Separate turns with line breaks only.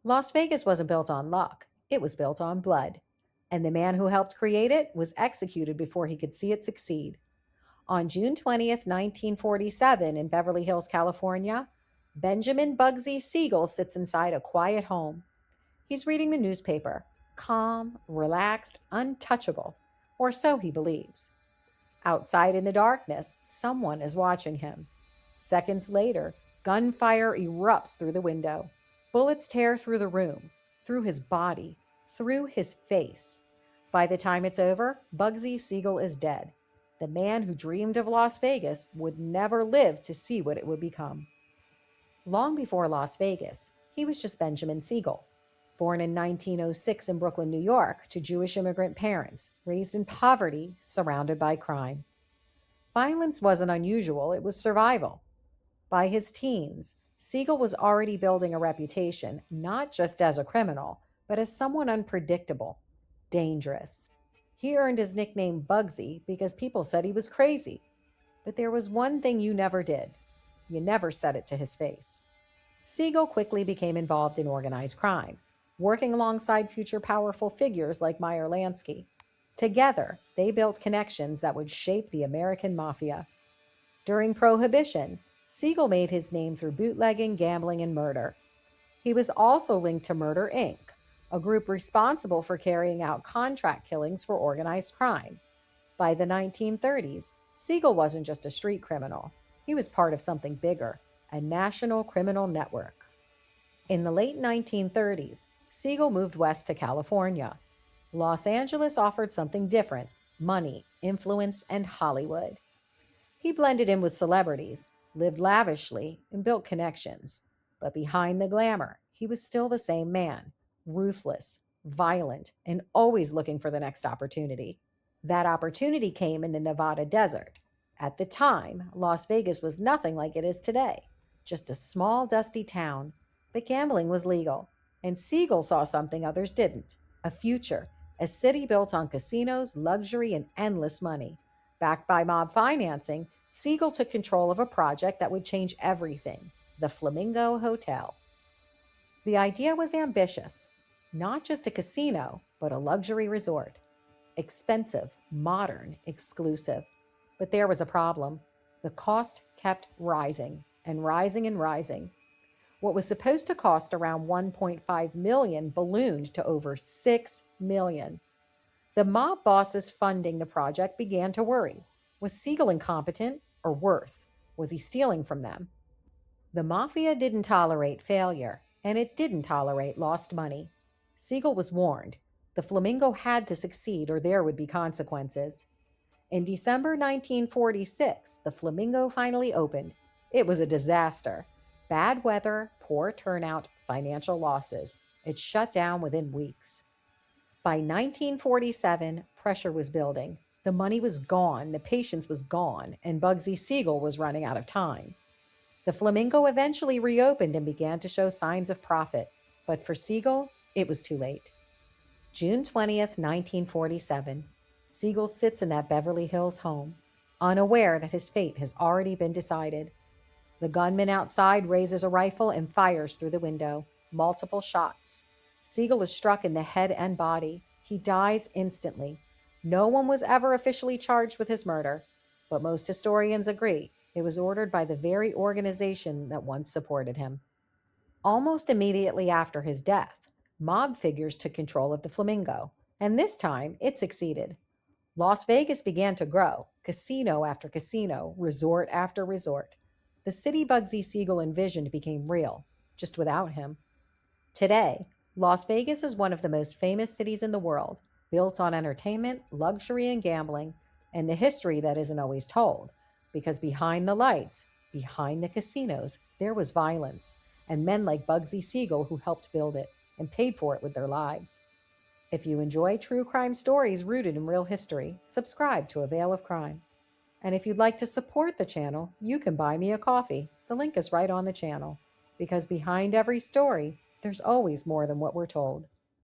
Las Vegas wasn't built on luck, it was built on blood. And the man who helped create it was executed before he could see it succeed. On June 20th, 1947, in Beverly Hills, California, Benjamin Bugsy Siegel sits inside a quiet home. He's reading the newspaper, calm, relaxed, untouchable, or so he believes. Outside in the darkness, someone is watching him. Seconds later, gunfire erupts through the window. Bullets tear through the room, through his body, through his face. By the time it's over, Bugsy Siegel is dead. The man who dreamed of Las Vegas would never live to see what it would become. Long before Las Vegas, he was just Benjamin Siegel. Born in 1906 in Brooklyn, New York, to Jewish immigrant parents, raised in poverty, surrounded by crime. Violence wasn't unusual, it was survival. By his teens, Siegel was already building a reputation, not just as a criminal, but as someone unpredictable, dangerous. He earned his nickname Bugsy because people said he was crazy. But there was one thing you never did. You never said it to his face. Siegel quickly became involved in organized crime, working alongside future powerful figures like Meyer Lansky. Together, they built connections that would shape the American Mafia. During Prohibition, Siegel made his name through bootlegging, gambling, and murder. He was also linked to Murder Inc., a group responsible for carrying out contract killings for organized crime. By the 1930s, Siegel wasn't just a street criminal. He was part of something bigger, a national criminal network. In the late 1930s, Siegel moved west to California. Los Angeles offered something different: money, influence, and Hollywood. He blended in with celebrities, lived lavishly, and built connections. But behind the glamour, he was still the same man: ruthless, violent, and always looking for the next opportunity. That opportunity came in the Nevada desert. At the time, Las Vegas was nothing like it is today, just a small, dusty town. But gambling was legal, and Siegel saw something others didn't: a future, a city built on casinos, luxury, and endless money. Backed by mob financing, Siegel took control of a project that would change everything: the Flamingo Hotel. The idea was ambitious: not just a casino, but a luxury resort. Expensive, modern, exclusive. But there was a problem. The cost kept rising and rising and rising. What was supposed to cost around 1.5 million ballooned to over 6 million. The mob bosses funding the project began to worry. Was Siegel incompetent? Or worse, was he stealing from them? The Mafia didn't tolerate failure, and it didn't tolerate lost money. Siegel was warned. The Flamingo had to succeed or there would be consequences. In December 1946, the Flamingo finally opened. It was a disaster. Bad weather, poor turnout, financial losses. It shut down within weeks. By 1947, pressure was building. The money was gone, the patience was gone, and Bugsy Siegel was running out of time. The Flamingo eventually reopened and began to show signs of profit, but for Siegel, it was too late. June 20th, 1947, Siegel sits in that Beverly Hills home, unaware that his fate has already been decided. The gunman outside raises a rifle and fires through the window. Multiple shots. Siegel is struck in the head and body. He dies instantly. No one was ever officially charged with his murder, but most historians agree it was ordered by the very organization that once supported him. Almost immediately after his death, mob figures took control of the Flamingo, and this time it succeeded. Las Vegas began to grow, casino after casino, resort after resort. The city Bugsy Siegel envisioned became real, just without him. Today, Las Vegas is one of the most famous cities in the world, built on entertainment, luxury, and gambling, and the history that isn't always told. Because behind the lights, behind the casinos, there was violence, and men like Bugsy Siegel who helped build it and paid for it with their lives. If you enjoy true crime stories rooted in real history, subscribe to A Veil of Crime. And if you'd like to support the channel, you can buy me a coffee. The link is right on the channel. Because behind every story, there's always more than what we're told.